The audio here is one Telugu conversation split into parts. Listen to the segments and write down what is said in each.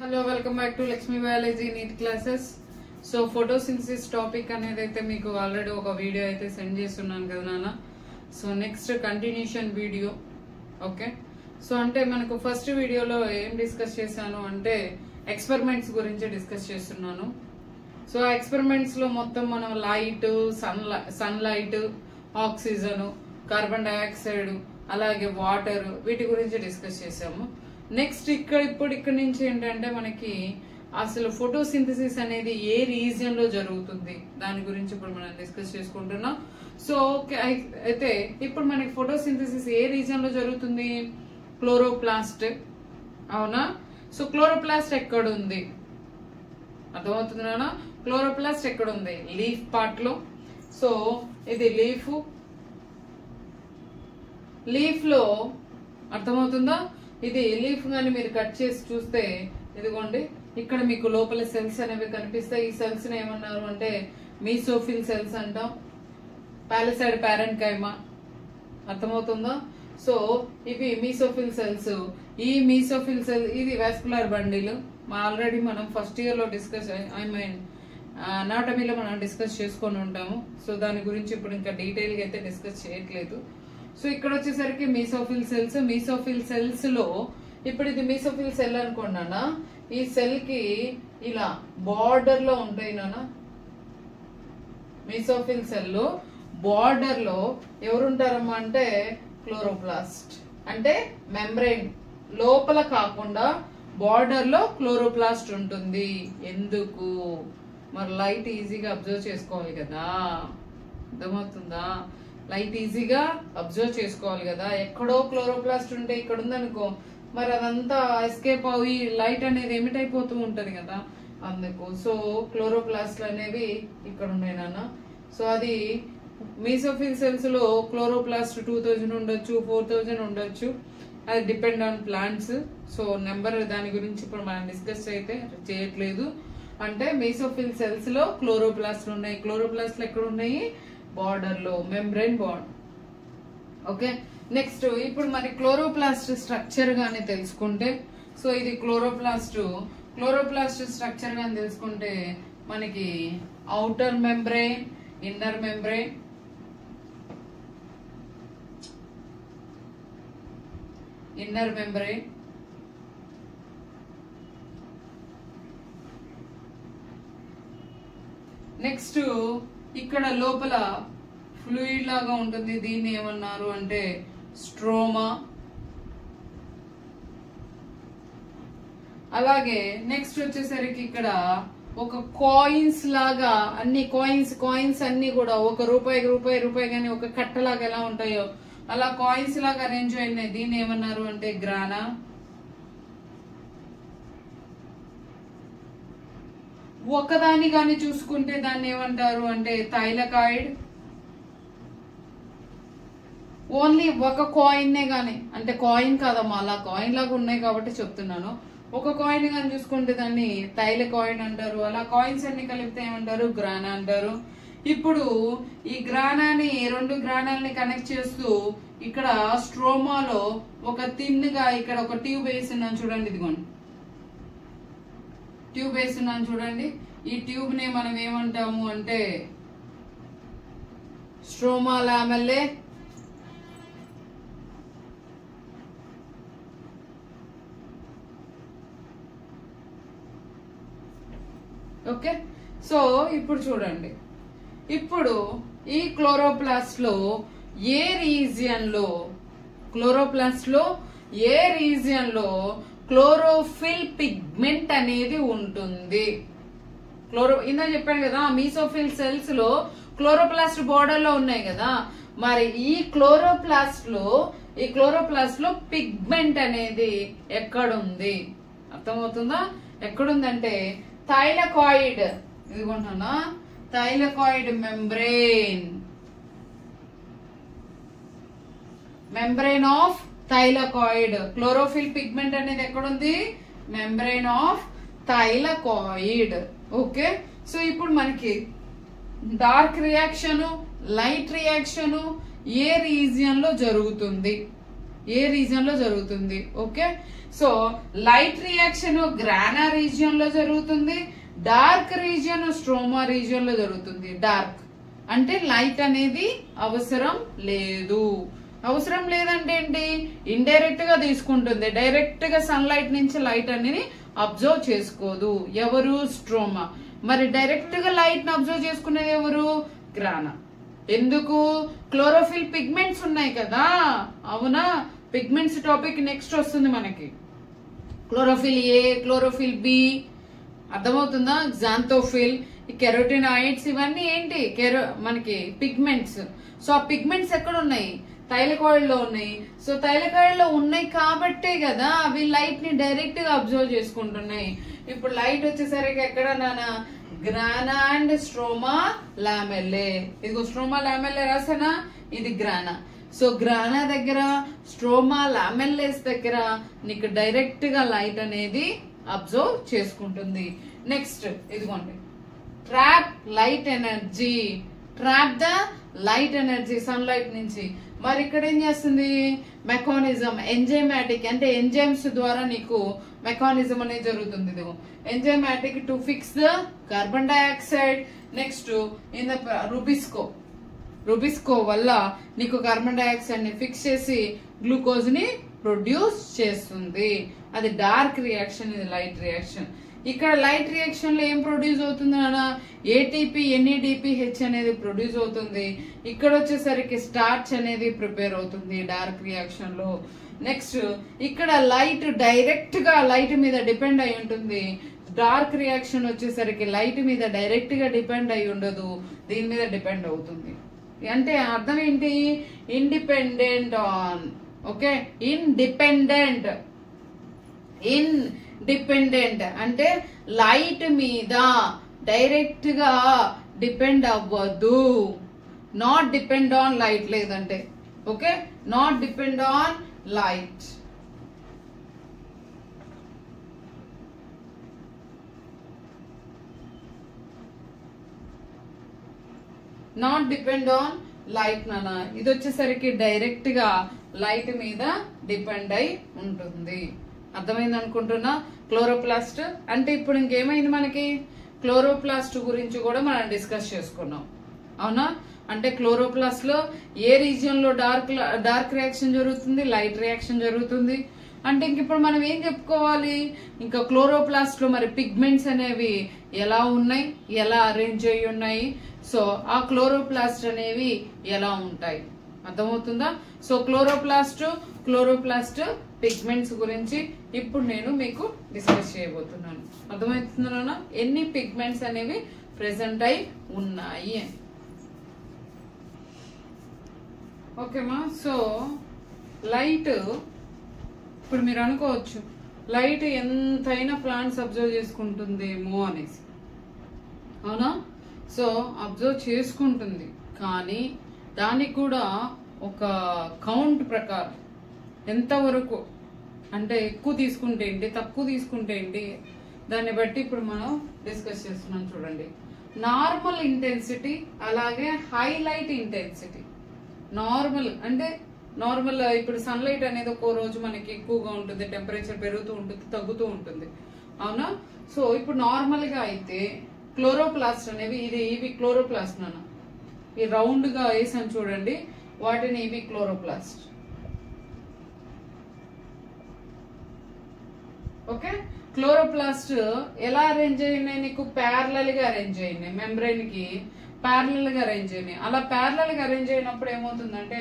Hello welcome back to Lakshmi biology NEET classes. So photosynthesis topic అనేది అయితే మీకు ఆల్రెడీ ఒక వీడియో అయితే సెండ్ చేస్తున్నాను కదా నాన్న. So next continuation video. Okay, so అంటే మనకు ఫస్ట్ వీడియోలో ఏం డిస్కస్ చేశాను అంటే ఎక్స్పెరిమెంట్స్ గురించి డిస్కస్ చేస్తున్నాను. సో ఆ ఎక్స్పెరిమెంట్స్ లో మొత్తం మనం light, sunlight, oxygen, carbon dioxide, అలాగే వాటర్, వీటి గురించి డిస్కస్ చేసాము. నెక్స్ట్ ఇక్కడ నుంచి ఏంటంటే మనకి అసలు ఫోటోసింథసిస్ అనేది ఏ రీజియన్ లో జరుగుతుంది దాని గురించి ఇప్పుడు మనం డిస్కస్ చేసుకుంటున్నాం. సో ఓకే, అయితే ఇప్పుడు మనకి ఫోటోసింథసిస్ ఏ రీజియన్ లో జరుగుతుంది? క్లోరోప్లాస్ట్, అవునా? సో క్లోరోప్లాస్ట్ ఎక్కడ ఉంది అర్థమవుతుందా? క్లోరోప్లాస్ట్ ఎక్కడ ఉంది? లీఫ్ పార్ట్ లో. సో ఇది లీఫ్ లో అర్థమవుతుందా? ఇది లీఫ్ గాని మీరు కట్ చేసి చూస్తే ఇదిగోండి, ఇక్కడ మీకు లోపల సెల్స్ అనేవి కనిపిస్తాయి. ఈ సెల్స్ ని ఏమన్నారు అంటే మీసోఫిల్ సెల్స్ అంటాం, పాలిసైడ్ ప్యారెంకైమా. అర్థమవుతుందా? సో ఇవి మీసోఫిల్ సెల్స్. ఈ మీసోఫిల్ సెల్ ఇది వాస్కులర్ బండిల్. ఆల్రెడీ మనం ఫస్ట్ ఇయర్ లో డిస్కస్ అనాటమీలో మనం డిస్కస్ చేసుకొని ఉంటాము. సో దాని గురించి ఇప్పుడు ఇంకా డీటెయిల్ గా అయితే డిస్కస్ చేయట్లేదు. సో ఇక్కడ వచ్చేసరికి మీసోఫిల్ సెల్స్ లో ఇప్పుడు ఇది మీసోఫిల్ సెల్ అనుకోండి. ఈ సెల్ కి ఇలా బార్డర్ లో ఉంటాయి నాన్న. మీసోఫిల్ సెల్ లో బార్డర్ లో ఎవరుంటారమ్మా అంటే క్లోరోప్లాస్ట్. అంటే మెంబ్రెయిన్ లోపల కాకుండా బార్డర్ లో క్లోరోప్లాస్ట్ ఉంటుంది. ఎందుకు? మరి లైట్ ఈజీగా అబ్జర్వ్ చేసుకోవాలి కదా, అర్థమవుతుందా? లైట్ ఈజీగా అబ్జర్వ్ చేసుకోవాలి కదా. ఎక్కడో క్లోరోప్లాస్ట్ ఉంటే ఇక్కడ ఉందనుకో, మరి అదంతా ఎస్కేప్ అవి లైట్ అనేది ఎమిట్ అయిపోతూ ఉంటది కదా, అందుకు. సో క్లోరోప్లాస్ట్లు అనేవి ఇక్కడ ఉన్నాయి నాన్న. సో అది మీసోఫిల్ సెల్స్ లో క్లోరోప్లాస్ట్ 2000 ఉండొచ్చు, 4000 ఉండొచ్చు. అది depend on plants. So number దాని గురించి ఇప్పుడు మనం డిస్కస్ అయితే చేయట్లేదు. అంటే మీసోఫిల్ సెల్స్ లో క్లోరోప్లాస్ట్లు ఉన్నాయి. క్లోరోప్లాస్ట్లు ఎక్కడ ఉన్నాయి? బార్డర్ లో, మెంబ్రెయిన్ బార్డర్. ఓకే, నెక్స్ట్ ఇప్పుడు మరి క్లోరోప్లాస్ట్ స్ట్రక్చర్ గానీ తెలుసుకుంటే, సో ఇది క్లోరోప్లాస్ట్ స్ట్రక్చర్ గానీ తెలుసుకుంటే మనకి outer membrane, inner membrane, next ఇక్కడ లోపల ఫ్లూయిడ్ లాగా ఉంటుంది. దీన్ని ఏమన్నారు అంటే స్ట్రోమా. అలాగే నెక్స్ట్ వచ్చేసరికి ఇక్కడ ఒక కాయిన్స్ లాగా అన్ని కాయిన్స్ అన్ని కూడా ఒక రూపాయి కానీ ఒక కట్టలాగా ఎలా ఉంటాయో అలా కాయిన్స్ లాగా అరేంజ్ అయినాయి. దీన్ని ఏమన్నారు అంటే గ్రానా. ఒకదాన్ని కానీ చూసుకుంటే దాన్ని ఏమంటారు అంటే థైలకాయిడ్. ఓన్లీ ఒక కాయిన్ నే గాని, అంటే కాయిన్ కాదమ్మా, అలా కాయిన్ లాగా ఉన్నాయి కాబట్టి చెప్తున్నాను. ఒక కాయిన్ గాని చూసుకుంటే దాన్ని థైలకాయిడ్ అంటారు. అలా కాయిన్స్ అన్ని కలిపితే ఏమంటారు? గ్రానా అంటారు. ఇప్పుడు ఈ గ్రానాని, రెండు గ్రానాలని కనెక్ట్ చేస్తూ ఇక్కడ స్ట్రోమాలో ఒక థిన్గా ఇక్కడ ఒక ట్యూబ్ వేస్తున్నాను చూడండి. ఇదిగోండి, ట్యూబ్ వేస్తున్నాను చూడండి. ఈ ట్యూబ్ ని మనం ఏమంటాము అంటే స్ట్రోమా లామెల్లే. ఓకే, సో ఇప్పుడు చూడండి, ఇప్పుడు ఈ క్లోరోప్లాస్ట్ లో ఏ రీజియన్ లో క్లోరోఫిల్ పిగ్మెంట్ అనేది ఉంటుంది. ఇందా చెప్పాను కదా, మీసోఫిల్ సెల్స్ లో క్లోరోప్లాస్ట్ బార్డర్ లో ఉన్నాయి కదా. మరి ఈ క్లోరోప్లాస్ట్ లో పిగ్మెంట్ అనేది ఎక్కడుంది? అర్థమవుతుందా? ఎక్కడుందంటే థైలకాయిడ్. ఇదిగోంటున్నా, thylakoid membrane of thylakoid. Chlorophyll pigment అనేది ఎక్కడుంది? Membrane of thylakoid. Okay, so ఇప్పుడు మనకి డార్క్ రియాక్షన్, లైట్ రియాక్షన్ ఏ రీజియన్ లో జరుగుతుంది? ఏ రీజియన్ లో జరుగుతుంది. Okay, so light reaction grana region లో జరుగుతుంది, డార్క్ రీజియన్ స్ట్రోమా రీజియన్ లో జరుగుతుంది. డార్క్ అంటే లైట్ అనేది అవసరం లేదు. అవసరం లేదంటే ఏంటి, ఇండైరెక్ట్ గా తీసుకుంటుంది, డైరెక్ట్ గా సన్లైట్ నుంచి లైట్ అనేది అబ్జర్వ్ చేసుకోదు. ఎవరు, స్ట్రోమా. మరి డైరెక్ట్ గా లైట్ ని అబ్జర్వ్ చేసుకునేది ఎవరు, గ్రానా. ఎందుకు, క్లోరోఫిల్ పిగ్మెంట్స్ ఉన్నాయి కదా. అవునా, పిగ్మెంట్స్ టాపిక్ నెక్స్ట్ వస్తుంది మనకి. క్లోరోఫిల్ ఏ, క్లోరోఫిల్ బి, అర్థమవుతుందా, జాంతోఫిల్, కెరోటినాయిడ్స్, ఇవన్నీ ఏంటి, మనకి పిగ్మెంట్స్. సో ఆ పిగ్మెంట్స్ ఎక్కడ ఉన్నాయి, థైలకాయిడ్ లో ఉన్నాయి. సో థైలకాయిడ్ లో ఉన్నాయి కాబట్టే కదా అవి లైట్ ని డైరెక్ట్ గా అబ్జర్వ్ చేసుకుంటున్నాయి. ఇప్పుడు లైట్ వచ్చేసరికి ఎక్కడ నానా, గ్రానా అండ్ స్ట్రోమా లామెల్లే. ఇదిగో స్ట్రోమా లామెల్లే రాసానా, ఇది గ్రానా. సో గ్రానా దగ్గర, స్ట్రోమా లామెల్లేస్ దగ్గర నీకు డైరెక్ట్ గా లైట్ అనేది అబ్జర్వ్ చేసుకుంటుంది. నెక్స్ట్ ఇదిగోండి, trap light energy. Trap the light energy sunlight నుంచి. మరి ఇక్కడ ఏం చేస్తుంది, మెకానిజం, ఎంజైమాటిక్, అంటే ఎంజైమ్స్ ద్వారా నీకు మెకానిజం అనేది జరుగుతుంది. ఇదిగో enzymatic to fix the carbon dioxide. Next in the rubisco వల్ల నీకు కార్బన్ డైఆక్సైడ్ ని ఫిక్స్ చేసి గ్లూకోజ్ ని ప్రొడ్యూస్ చేస్తుంది. అది డార్క్ రియాక్షన్, ఇది లైట్ రియాక్షన్. ఇక్కడ లైట్ రియాక్షన్ లో ఏం ప్రొడ్యూస్ అవుతుంది అన్న, ఏటీపీ, ఎన్ఈడిపిహెచ్ అనేది ప్రొడ్యూస్ అవుతుంది. ఇక్కడ వచ్చేసరికి స్టార్చ్ అనేది ప్రిపేర్ అవుతుంది డార్క్ రియాక్షన్ లో. నెక్స్ట్ ఇక్కడ లైట్ డైరెక్ట్ గా లైట్ మీద డిపెండ్ అయి ఉంటుంది. డార్క్ రియాక్షన్ వచ్చేసరికి లైట్ మీద డైరెక్ట్ గా డిపెండ్ అయి ఉండదు, దీని మీద డిపెండ్ అవుతుంది. అంటే అర్థం ఏంటి, ఇండిపెండెంట్ ఆన్. ఓకే, ఇండిపెండెంట్ అంటే లైట్ మీద డైరెక్ట్ గా డిపెండ్ అవ్వద్దు. నాట్ డిపెండ్ ఆన్ లైట్ లేదంటే. Okay, not depend on light. Not depend on light నానా. ఇది వచ్చేసరికి డైరెక్ట్ గా లైట్ మీద డిపెండ్ అయి ఉంటుంది. అర్థమైంది అనుకుంటున్నా. క్లోరోప్లాస్ట్ అంటే ఇప్పుడు ఇంకేమైంది మనకి, క్లోరోప్లాస్ట్ గురించి కూడా మనం డిస్కస్ చేసుకున్నాం. అవునా, అంటే క్లోరోప్లాస్ట్ లో ఏ రీజియన్ లో డార్క్ రియాక్షన్ జరుగుతుంది, లైట్ రియాక్షన్ జరుగుతుంది. అంటే ఇంక ఇప్పుడు మనం ఏం చెప్పుకోవాలి, ఇంకా క్లోరోప్లాస్ట్ లో మరి పిగ్మెంట్స్ అనేవి ఎలా ఉన్నాయి, ఎలా అరేంజ్ అయి ఉన్నాయి, సో ఆ క్లోరోప్లాస్ట్ అనేవి ఎలా ఉంటాయి, అర్థమవుతుందా. సో క్లోరోప్లాస్ట్ పిగ్మెంట్స్ గురించి ఇప్పుడు నేను మీకు డిస్కస్ చేయబోతున్నాను. అర్థమవుతుందా, ఎన్ని పిగ్మెంట్స్ అనేవి ప్రెసెంట్ అయి ఉన్నాయి. ఓకేమా. సో లైట్, ఇప్పుడు మీరు అనుకోవచ్చు లైట్ ఎంతైనా ప్లాంట్స్ అబ్జర్వ్ చేసుకుంటుందేమో అనేసి. అవునా, సో అబ్జర్వ్ చేసుకుంటుంది, కానీ దానికి కూడా ఒక కౌంట్ ప్రకారం ఎంతవరకు, అంటే ఎక్కువ తీసుకుంటే ఏంటి, తక్కువ తీసుకుంటే ఏంటి, దాన్ని బట్టి ఇప్పుడు మనం డిస్కస్ చేస్తున్నాం. చూడండి, నార్మల్ ఇంటెన్సిటీ అలాగే హైలైట్ ఇంటెన్సిటీ. నార్మల్ అంటే నార్మల్, ఇప్పుడు సన్లైట్ అనేది ఒక్కో రోజు మనకి ఎక్కువగా ఉంటుంది, టెంపరేచర్ పెరుగుతూ ఉంటుంది, తగ్గుతూ ఉంటుంది. అవునా, సో ఇప్పుడు నార్మల్ గా అయితే క్లోరోప్లాస్ట్ అనేవి, ఇవి క్లోరోప్లాస్ట్ నాన్న, ఈ రౌండ్ గా వేసాను చూడండి, వాటిని ఇవి క్లోరోప్లాస్ట్. ఓకే, క్లోరోప్లాస్ట్ ఎలా అరేంజ్ అయినాయి, నీకు ప్యారలల్ గా అరేంజ్ అయినాయి, మెంబ్రెయిన్ కి ప్యారలల్ గా అరేంజ్ అయినాయి. అలా ప్యారలల్ గా అరేంజ్ అయినప్పుడు ఏమవుతుందంటే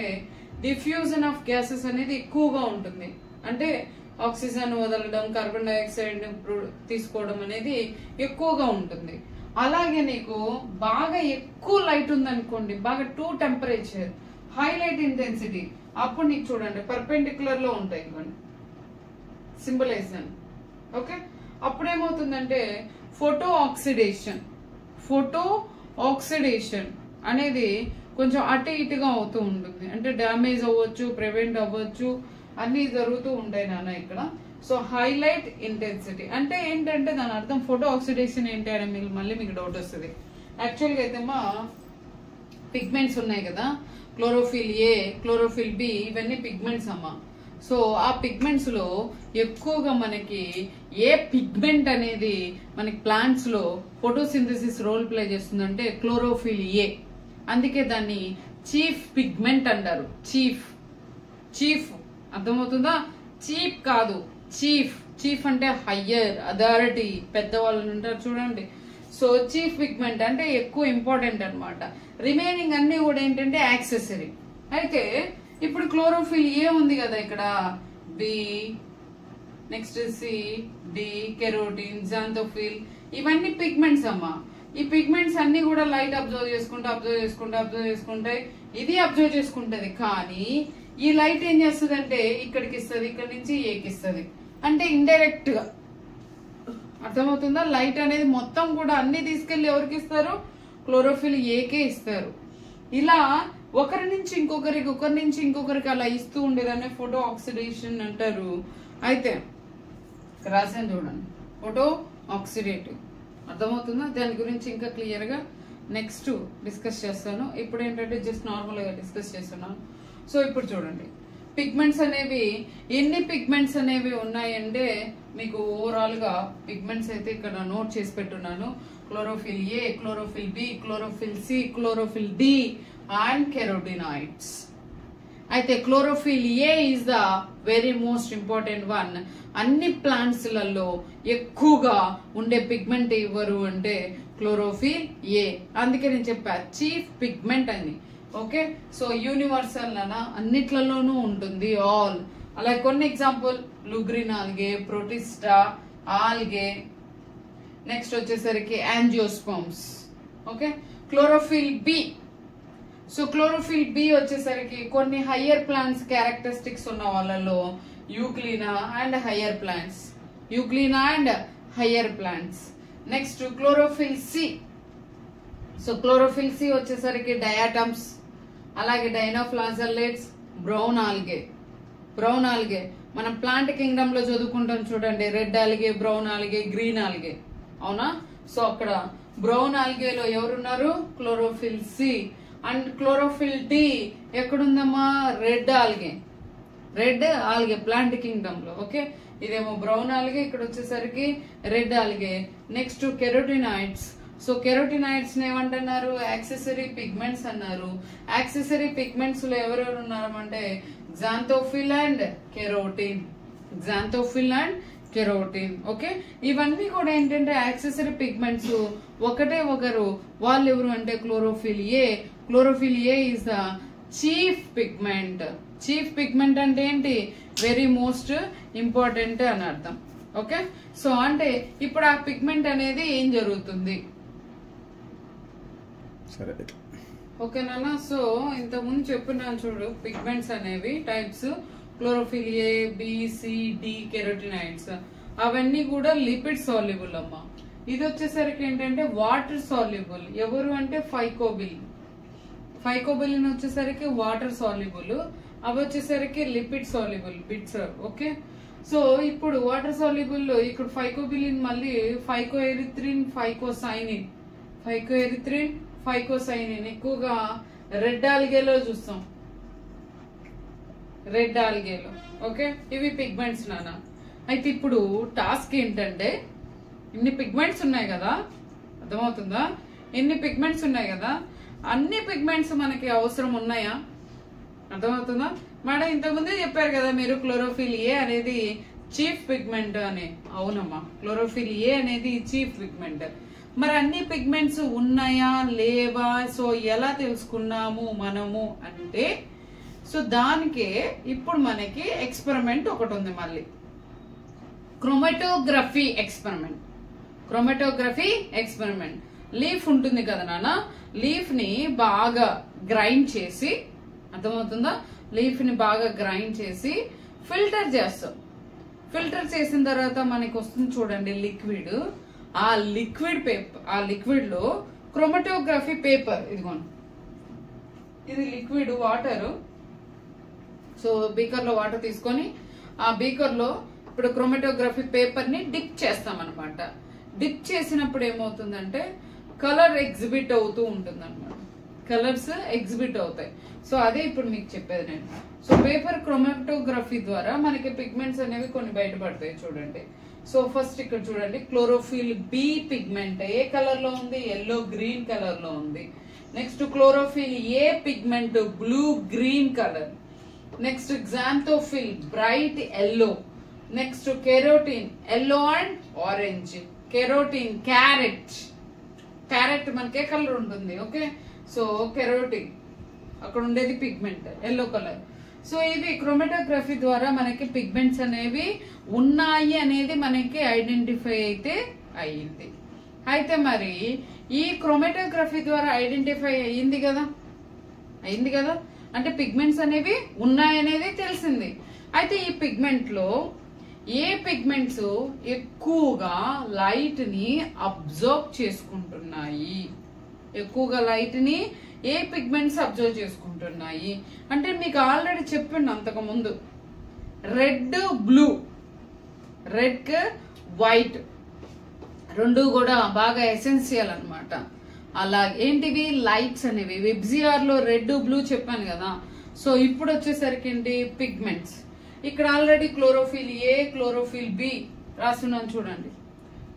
డిఫ్యూజన్ ఆఫ్ గ్యాసెస్ అనేది ఎక్కువగా ఉంటుంది. అంటే ఆక్సిజన్ వదలడం, కార్బన్ డైఆక్సైడ్ తీసుకోవడం అనేది ఎక్కువగా ఉంటుంది. అలాగే నీకు బాగా ఎక్కువ లైట్ ఉందనుకోండి, బాగా టూ టెంపరేచర్, హైలైట్ ఇంటెన్సిటీ, అప్పుడు నీకు చూడండి పర్పెండిక్యులర్ లో ఉంటాయి ఇవన్నీ సింబలైజేషన్. ఓకే, అప్పుడు ఏమవుతుందంటే ఫోటో ఆక్సిడేషన్ అనేది కొంచెం అటు ఇటుగా అవుతూ ఉంటుంది. అంటే డ్యామేజ్ అవ్వచ్చు, ప్రివెంట్ అవ్వచ్చు, అన్ని జరుగుతూ ఉంటాయి నాన్న ఇక్కడ. సో హైలైట్ ఇంటెన్సిటీ అంటే ఏంటంటే దాని అర్థం ఫోటో ఆక్సిడేషన్ ఏంటి అని మళ్ళీ మీకు డౌట్ వస్తుంది. యాక్చువల్గా అయితే మా పిగ్మెంట్స్ ఉన్నాయి కదా, క్లోరోఫిల్ ఏ, క్లోరోఫిల్ బి, ఇవన్నీ పిగ్మెంట్స్ అమ్మా. సో ఆ పిగ్మెంట్స్ లో ఎక్కువగా మనకి ఏ పిగ్మెంట్ అనేది మనకి ప్లాంట్స్ లో ఫోటోసింథసిస్ రోల్ ప్లే చేస్తుందంటే క్లోరోఫిల్ ఏ. అందుకే దాన్ని చీఫ్ పిగ్మెంట్ అంటారు. చీఫ్ అర్థమవుతుందా? చీప్ కాదు, చీఫ్. చీఫ్ అంటే హయ్యర్ అథారిటీ, పెద్దవాళ్ళు ఉంటారు చూడండి. సో చీఫ్ పిగ్మెంట్ అంటే ఎక్కువ ఇంపార్టెంట్ అన్నమాట. రిమైనింగ్ అన్ని కూడా ఏంటంటే యాక్సెసరీ. అయితే ఇప్పుడు క్లోరోఫిల్ ఏ ఉంది కదా ఇక్కడ, B, next C, D, carotene, xanthophyll, ఇవన్నీ పిగ్మెంట్స్ అమ్మా. ఈ పిగ్మెంట్స్ అన్ని కూడా లైట్ అబ్జర్వ్ చేసుకుంటే ఇది అబ్జర్వ్ చేసుకుంటది. కానీ ఈ లైట్ ఏం చేస్తుంది అంటే ఇక్కడికి ఇస్తుంది, ఇక్కడ నుంచి ఏకి ఇస్తుంది. అంటే ఇండైరెక్ట్ గా అర్థమవుతుందా? లైట్ అనేది మొత్తం కూడా అన్ని తీసుకెళ్లి ఎవరికి ఇస్తారు? క్లోరోఫిల్ ఏకే ఇస్తారు. ఇలా ఒకరి నుంచి ఇంకొకరికి అలా ఇస్తూ ఉండేదాన్ని ఫోటో ఆక్సిడేషన్ అంటారు. అయితే రాసాను చూడండి, ఫోటో ఆక్సిడేటివ్. అర్థమవుతుందా? దాని గురించి ఇంకా క్లియర్ గా నెక్స్ట్ డిస్కస్ చేస్తాను. ఇప్పుడు ఏంటంటే జస్ట్ నార్మల్ గా డిస్కస్ చేస్తున్నాను. సో ఇప్పుడు చూడండి, పిగ్మెంట్స్ అనేవి ఎన్ని పిగ్మెంట్స్ అనేవి ఉన్నాయంటే మీకు ఓవరాల్ గా పిగ్మెంట్స్ అయితే ఇక్కడ నోట్ చేసి పెట్టున్నాను. Chlorophyll A, chlorophyll B, chlorophyll C, chlorophyll D and carotenoids. అయితే chlorophyll A is the very most important one. అన్ని ప్లాంట్స్ లలో ఎక్కువగా ఉండే పిగ్మెంట్ ఎవరు అంటే క్లోరోఫిల్ ఏ. అందుకే నేను చెప్పా చీఫ్ పిగ్మెంట్ అని. ఓకే, సో యూనివర్సల్ అనా అన్నిట్లలోనూ ఉంటుంది ఆల్. అలా కొన్ని ఎగ్జాంపుల్ లుగ్రిన్ ఆల్గే, ప్రోటిస్టా ఆల్గే, నెక్స్ట్ వచ్చేసరికి angiosperms. Okay, chlorophyll B. So chlorophyll B వచ్చేసరికి కొన్ని హయ్యర్ ప్లాంట్స్ క్యారెక్టరిస్టిక్స్ ఉన్న వాళ్ళలో euglena and higher plants. Next chlorophyll C. So chlorophyll C వచ్చేసరికి డయాటమ్స్, అలాగే డైనోఫ్లాజెల్లేట్స్, బ్రౌన్ ఆల్గే. మనం ప్లాంట్ కింగ్డమ్ లో చదువుకుంటాం చూడండి, red algae, brown algae, green algae. అవునా? సో అక్కడ బ్రౌన్ ఆల్గేలో ఎవరున్నారు? Chlorophyll C. And chlorophyll D ఎక్కడుందమ్మా? రెడ్ ఆల్గే ప్లాంట్ కింగ్డమ్ లో. ఓకే, ఇదేమో బ్రౌన్ ఆల్గే, ఇక్కడ వచ్చేసరికి red algae. Next carotenoids. So carotenoids ఏమంటున్నారు? యాక్సెసరీ పిగ్మెంట్స్ అన్నారు. యాక్సెసరీ పిగ్మెంట్స్ లో ఎవరెవరు ఉన్నారంటే జాంతోఫిల్ అండ్ కెరోటిన్. ఓకే, ఇవన్నీ కూడా ఏంటంటే యాక్సెసరీ పిగ్మెంట్స్. ఒకరు వాళ్ళు ఎవరు అంటే chlorophyll A. Chlorophyll A is the chief pigment అంటే ఏంటి? వెరీ మోస్ట్ ఇంపార్టెంట్ అని అర్థం. ఓకే, సో అంటే ఇప్పుడు ఆ పిగ్మెంట్ అనేది ఏం జరుగుతుంది? ఓకేనా? సో ఇంతకుముందు చెప్పున్నాను చూడు, పిగ్మెంట్స్ అనేవి types chlorophyll A, B, C, D, carotenoids. అవన్నీ కూడా లిపిడ్ సాల్యుబుల్ అమ్మా. ఇది వచ్చేసరికి ఏంటంటే వాటర్ సాల్యుబుల్. ఎవరు అంటే ఫైకోబిలిన్ వచ్చేసరికి వాటర్ సాల్యుబుల్, అవి వచ్చేసరికి lipid soluble bits. Okay, so ఇప్పుడు వాటర్ సాల్యుబుల్ లో ఇక్కడ ఫైకోబిలిన్ మళ్ళీ ఫైకోఎరిథ్రిన్, ఫైకోసైనిన్ ఎక్కువగా రెడ్ ఆల్గేలో చూస్తాం. ఓకే, ఇవి పిగ్మెంట్స్ నాన్న. అయితే ఇప్పుడు టాస్క్ ఏంటంటే ఇన్ని పిగ్మెంట్స్ ఉన్నాయి కదా, అర్థమవుతుందా? అన్ని పిగ్మెంట్స్ మనకి అవసరం ఉన్నాయా? అర్థమవుతుందా మేడం? ఇంతకుముందే చెప్పారు కదా మీరు క్లోరోఫిల్ ఏ అనేది చీఫ్ పిగ్మెంట్ అని. అవునమ్మా, క్లోరోఫిల్ ఏ అనేది చీఫ్ పిగ్మెంట్. మరి అన్ని పిగ్మెంట్స్ ఉన్నాయా లేవా? సో ఎలా తెలుసుకున్నాము మనము అంటే, సో దానికే ఇప్పుడు మనకి ఎక్స్పెరిమెంట్ ఒకటి ఉంది మళ్ళీ, క్రోమటోగ్రఫీ ఎక్స్పెరిమెంట్. లీఫ్ ఉంటుంది కదా నాన్న, లీఫ్ ని బాగా గ్రైండ్ చేసి, అర్థమవుతుందా? లీఫ్ ని బాగా గ్రైండ్ చేసి ఫిల్టర్ చేస్తాం. ఫిల్టర్ చేసిన తర్వాత మనకి వస్తుంది చూడండి లిక్విడ్. ఆ లిక్విడ్ లో క్రోమటోగ్రఫీ పేపర్, ఇదిగోండి ఇది లిక్విడ్ వాటర్. సో బీకర్ లో వాటర్ తీసుకొని ఆ బీకర్ లో ఇప్పుడు క్రోమటోగ్రఫీ పేపర్ ని డిప్ చేస్తాం అనమాట. డిప్ చేసినప్పుడు ఏమవుతుందంటే కలర్ ఎగ్జిబిట్ అవుతూ ఉంటుంది అనమాట. కలర్స్ ఎగ్జిబిట్ అవుతాయి. సో అదే ఇప్పుడు మీకు చెప్పేది నేను. సో పేపర్ క్రోమాటోగ్రఫీ ద్వారా మనకి పిగ్మెంట్స్ అనేవి కొన్ని బయటపడతాయి చూడండి. సో ఫస్ట్ ఇక్కడ చూడండి, క్లోరోఫిల్ బి పిగ్మెంట్ ఏ కలర్ లో ఉంది? ఎల్లో గ్రీన్ కలర్ లో ఉంది. Next chlorophyll A pigment blue green colour. Next xanthophyll bright yellow. Next carotene yellow and orange. Carotene carrot మనకే కలర్ ఉంటుంది. ఓకే, సో కెరోటిన్ అక్కడ ఉండేది పిగ్మెంట్ ఎల్లో కలర్. సో ఇవి క్రోమాటోగ్రఫీ ద్వారా మనకి పిగ్మెంట్స్ అనేవి ఉన్నాయి అనేది మనకి ఐడెంటిఫై అయితే అయ్యింది. అయితే మరి ఈ క్రోమాటోగ్రఫీ ద్వారా ఐడెంటిఫై అయ్యింది కదా, అంటే పిగ్మెంట్స్ అనేవి ఉన్నాయనేది తెలిసింది. అయితే ఈ పిగ్మెంట్ లో ఏ పిగ్మెంట్స్ ఎక్కువగా లైట్ ని అబ్జర్వ్ చేసుకుంటున్నాయి? ఎక్కువగా లైట్ ని ఏ పిగ్మెంట్స్ అబ్జర్వ్ చేసుకుంటున్నాయి అంటే మీకు ఆల్రెడీ చెప్పిండు అంతకు ముందు, రెడ్ బ్లూ, రెడ్ వైట్ రెండు కూడా బాగా ఎసెన్షియల్ అన్నమాట. అలా ఏంటివి లైట్స్ అనేవి వెబ్జిఆర్ లో రెడ్ బ్లూ చెప్పాను కదా. సో ఇప్పుడు వచ్చేసరికి ఏంటి పిగ్మెంట్స్. ఇక్కడ already chlorophyll A chlorophyll B రాస్తున్నాను చూడండి.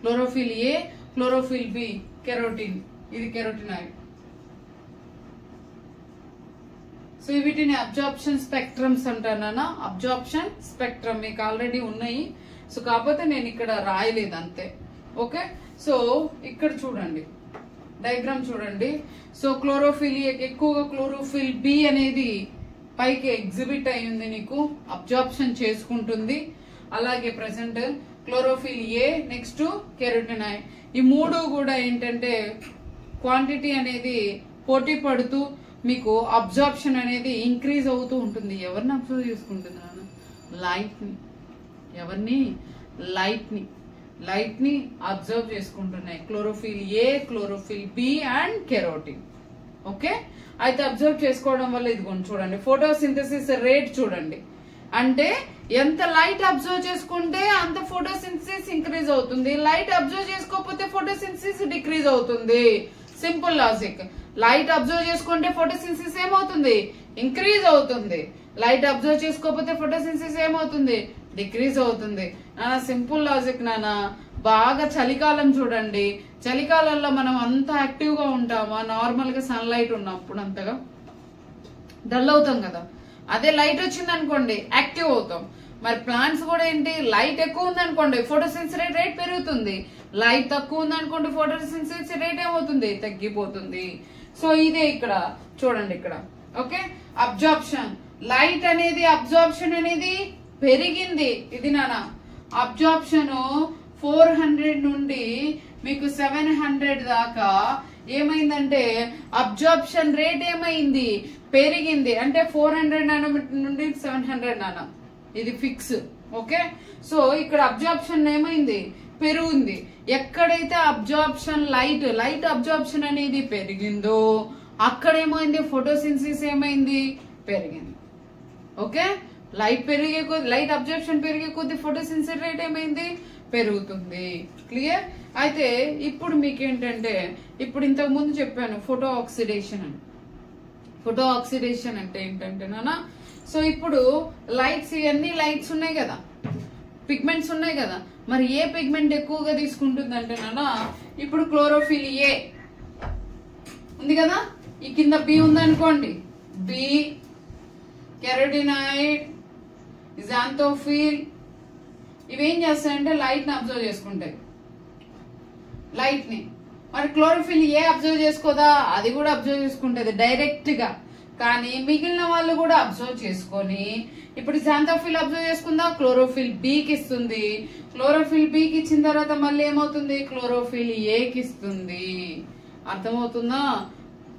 Chlorophyll A chlorophyll B carotene, ఇది కెరోటినాయిడ్. సో వీటిని అబ్జార్ప్షన్ స్పెక్ట్రమ్స్ అంటానా. అబ్జార్ప్షన్ స్పెక్ట్రమ్ మీకు ఆల్రెడీ ఉన్నాయి. సో కాకపోతే నేను ఇక్కడ రాయలేదు అంతే. ఓకే, సో ఇక్కడ చూడండి డయాగ్రామ్ చూడండి. సో క్లోరోఫిల్ ఎక్కువగా క్లోరోఫిల్ బి అనేది పైకి ఎగ్జిబిట్ అయ్యింది, నీకు అబ్జార్ప్షన్ చేసుకుంటుంది. అలాగే ప్రెసెంట్ క్లోరోఫిల్ ఏ నెక్స్ట్ కెరోటినాయిడ్, ఈ మూడు కూడా ఏంటంటే క్వాంటిటీ అనేది పోటీ పడుతూ మీకు అబ్జార్ప్షన్ అనేది ఇంక్రీజ్ అవుతూ ఉంటుంది. ఎవరిని అబ్జర్వ్ చేసుకుంటుంది? లైట్ ని. ఎవరిని? లైట్ ని అబ్జర్వ్ చేసుకుంటున్నాయి chlorophyll A chlorophyll B and carotene. Okay, అయితే అబ్జర్వ్ చేసుకోవడం వల్ల ఇదిగోండి చూడండి ఫోటోసింథసిస్ రేట్ చూడండి. అంటే ఎంత లైట్ అబ్జర్వ్ చేసుకుంటే అంత ఫోటోసింథసిస్ ఇంక్రీజ్ అవుతుంది, లైట్ అబ్జర్వ్ చేసుకోకపోతే ఫోటోసింథసిస్ డిక్రీజ్ అవుతుంది. Simple logic. లైట్ అబ్జర్వ్ చేసుకుంటే ఫోటోసింథసిస్ ఏమవుతుంది? ఇంక్రీజ్ అవుతుంది. లైట్ అబ్జర్వ్ చేసుకోకపోతే ఫోటోసింథసిస్ ఏమవుతుంది? డిక్రీజ్ అవుతుంది. నానా సింపుల్ లాజిక్ నానా. బాగా చలికాలం చూడండి, చలికాలంలో మనం అంత యాక్టివ్ గా ఉంటామా? నార్మల్ గా సన్ లైట్ ఉన్నప్పుడు అంతగా డల్ అవుతాం కదా. అదే లైట్ వచ్చింది అనుకోండి యాక్టివ్ అవుతాం. మరి ప్లాంట్స్ కూడా ఏంటి, లైట్ ఎక్కువ ఉంది అనుకోండి ఫోటోసింథసిస్ రేట్ పెరుగుతుంది, లైట్ తక్కువ ఉంది అనుకోండి ఫోటోసింథసిస్ రేట్ ఏమవుతుంది? తగ్గిపోతుంది. సో ఇదే ఇక్కడ చూడండి ఇక్కడ. ఓకే, అబ్జార్ప్షన్ లైట్ అనేది అబ్జార్ప్షన్ అనేది పెరిగింది. ఇది నానా అబ్జార్ప్షన్ 400 నుండి మీకు 700 దాకా ఏమైందంటే అబ్జార్ప్షన్ రేట్ ఏమైంది? పెరిగింది. అంటే 400 నానోమీటర్ నుండి 700 నానో, ఇది ఫిక్స్. ఓకే, సో ఇక్కడ అబ్జార్ప్షన్ ఏమైంది? పెరుగుంది. ఎక్కడైతే అబ్జార్ప్షన్ లైట్ అబ్జార్ప్షన్ అనేది పెరిగిందో అక్కడ ఏమైంది? ఫోటోసింథసిస్ ఏమైంది? పెరిగింది. ఓకే, లైట్ అబ్జార్ప్షన్ పెరిగే కొద్ది ఫోటోసింథసిస్ రేట్ ఏమైంది? పెరుగుతుంది. క్లియర్? అయితే ఇప్పుడు మీకేంటంటే ఇప్పుడు ఇంతకు ముందు చెప్పాను ఫోటో ఆక్సిడేషన్ అని. ఫోటో ఆక్సిడేషన్ అంటే ఏంటంటే నానా, సో ఇప్పుడు లైట్స్ ఇవన్నీ లైట్స్ ఉన్నాయి కదా, పిగ్మెంట్స్ ఉన్నాయి కదా, మరి ఏ పిగ్మెంట్ ఎక్కువగా తీసుకుంటుంది అంటే నానా, ఇప్పుడు క్లోరోఫిల్ ఏ ఉంది కదా, ఈ కింద బి ఉందనుకోండి, బి, కెరోటినాయిడ్, xanthophyll ఇవేం చేస్తాయంటే లైట్ ని అబ్జర్వ్ చేసుకుంటాయి. లైట్ ని మరి క్లోరోఫిల్ ఏ అబ్జర్వ్ చేసుకోదా? అది కూడా అబ్జర్వ్ చేసుకుంటది డైరెక్ట్ గా. కానీ మిగిలిన వాళ్ళు కూడా అబ్జర్వ్ చేసుకొని ఇప్పుడు xanthophyll అబ్జర్వ్ చేసుకుందా? క్లోరోఫిల్ బికి ఇస్తుంది. క్లోరోఫిల్ బికి ఇచ్చిన తర్వాత మళ్ళీ ఏమవుతుంది? క్లోరోఫిల్ ఏకి ఇస్తుంది. అర్థమవుతుందా?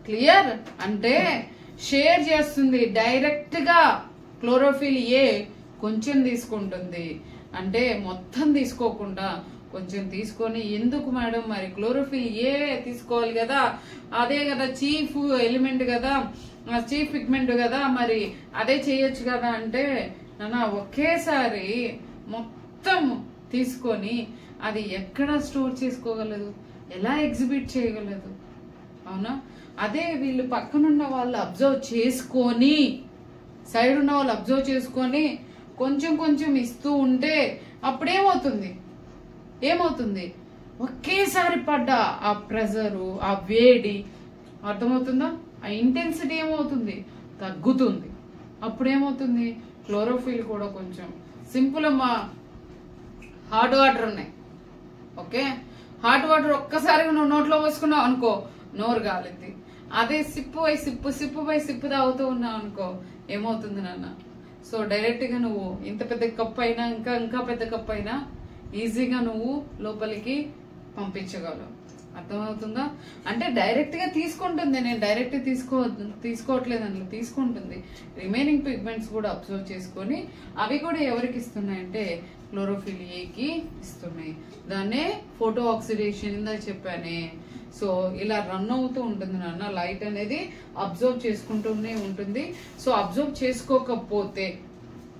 క్లియర్? అంటే షేర్ చేస్తుంది డైరెక్ట్ గా. క్లోరోఫిల్ ఏ కొంచెం తీసుకుంటుంది, అంటే మొత్తం తీసుకోకుండా కొంచెం తీసుకొని, ఎందుకు మేడం మరి క్లోరోఫిల్ ఏ తీసుకోవాలి కదా, అదే కదా చీఫ్ ఎలిమెంట్ కదా, చీఫ్ పిగ్మెంట్ కదా, మరి అదే చేయొచ్చు కదా అంటే నాన్న ఒకేసారి మొత్తం తీసుకొని అది ఎక్కడ స్టోర్ చేసుకోగలదు, ఎలా ఎగ్జిబిట్ చేయగలదు? అవునా? అదే వీళ్ళు పక్కనున్న వాళ్ళు అబ్జర్వ్ చేసుకొని, సైడ్ ఉన్న వాళ్ళు అబ్జర్వ్ చేసుకొని కొంచెం కొంచెం ఇస్తూ ఉంటే ఏమవుతుంది ఒకేసారి పడ్డ ఆ ప్రెజరు, ఆ వేడి, అర్థమవుతుందా, ఆ ఇంటెన్సిటీ ఏమవుతుంది, తగ్గుతుంది. అప్పుడేమవుతుంది, క్లోరోఫిల్ కూడా కొంచెం సింపుల్ అమ్మా. హాట్ వాటర్ ఉన్నాయి, ఓకే, హాట్ వాటర్ ఒక్కసారిగా నువ్వు నోట్లో పోసుకున్నావు అనుకో, నోరు గాలిద్ది. అదే సిప్పు బై సిప్పు తాగుతూ ఉన్నావు అనుకో, ఏమవుతుంది నాన్న? సో డైరెక్ట్ గా నువ్వు ఇంత పెద్ద కప్ అయినా ఇంకా పెద్ద కప్ అయినా ఈజీగా నువ్వు లోపలికి పంపించగలవు. అర్థమవుతుందా? అంటే డైరెక్ట్ గా తీసుకుంటుంది, నేను డైరెక్ట్ తీసుకోవట్లేదు, అందులో తీసుకుంటుంది. రిమైనింగ్ పిగ్మెంట్స్ కూడా అబ్జర్వ్ చేసుకొని అవి కూడా ఎవరికి ఇస్తున్నాయంటే క్లోరోఫిల్ ఏకి ఇస్తున్నాయి. దాన్నే ఫోటో ఆక్సిడేషన్ ఇందా చెప్పానే. సో ఇలా రన్ అవుతూ ఉంటుంది నాన్న, లైట్ అనేది అబ్జర్వ్ చేసుకుంటూనే ఉంటుంది. సో అబ్జర్వ్ చేసుకోకపోతే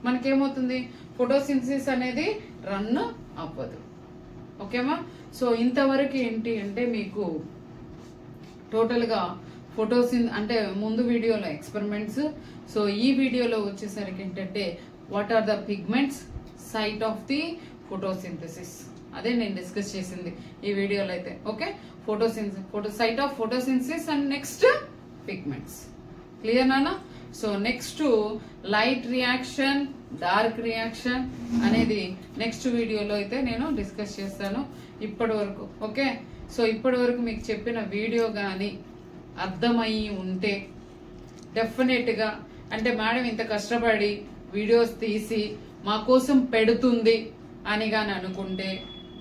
మనకేమవుతుంది, ఫోటోసింథసిస్ అనేది రన్ అవ్వదు. ఓకేమా? సో ఇంతవరకు ఏంటి అంటే మీకు టోటల్ గా అంటే ముందు వీడియోలో ఎక్స్పెరిమెంట్స్, సో ఈ వీడియోలో వచ్చేసరికి ఏంటంటే what are the pigments, site of the photosynthesis, అదే నేను డిస్కస్ చేసింది ఈ వీడియోలో అయితే. Okay, site of photosynthesis and next pigments. Clear నానా? So next light reaction, dark reaction అనేది నెక్స్ట్ వీడియోలో అయితే నేను డిస్కస్ చేస్తాను. ఇప్పటి వరకు ఓకే. సో ఇప్పటి వరకు మీకు చెప్పిన వీడియో కానీ అర్థమయ్యి ఉంటే డెఫినెట్ గా, అంటే మేడం ఇంత కష్టపడి వీడియోస్ తీసి మా కోసం పెడుతుంది అని కానీ అనుకుంటే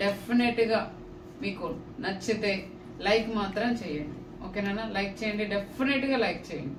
డెఫినెట్ గా మీకు నచ్చితే లైక్ మాత్రం చేయండి. ఓకేనా? లైక్ చేయండి, డెఫినెట్ గా లైక్ చేయండి.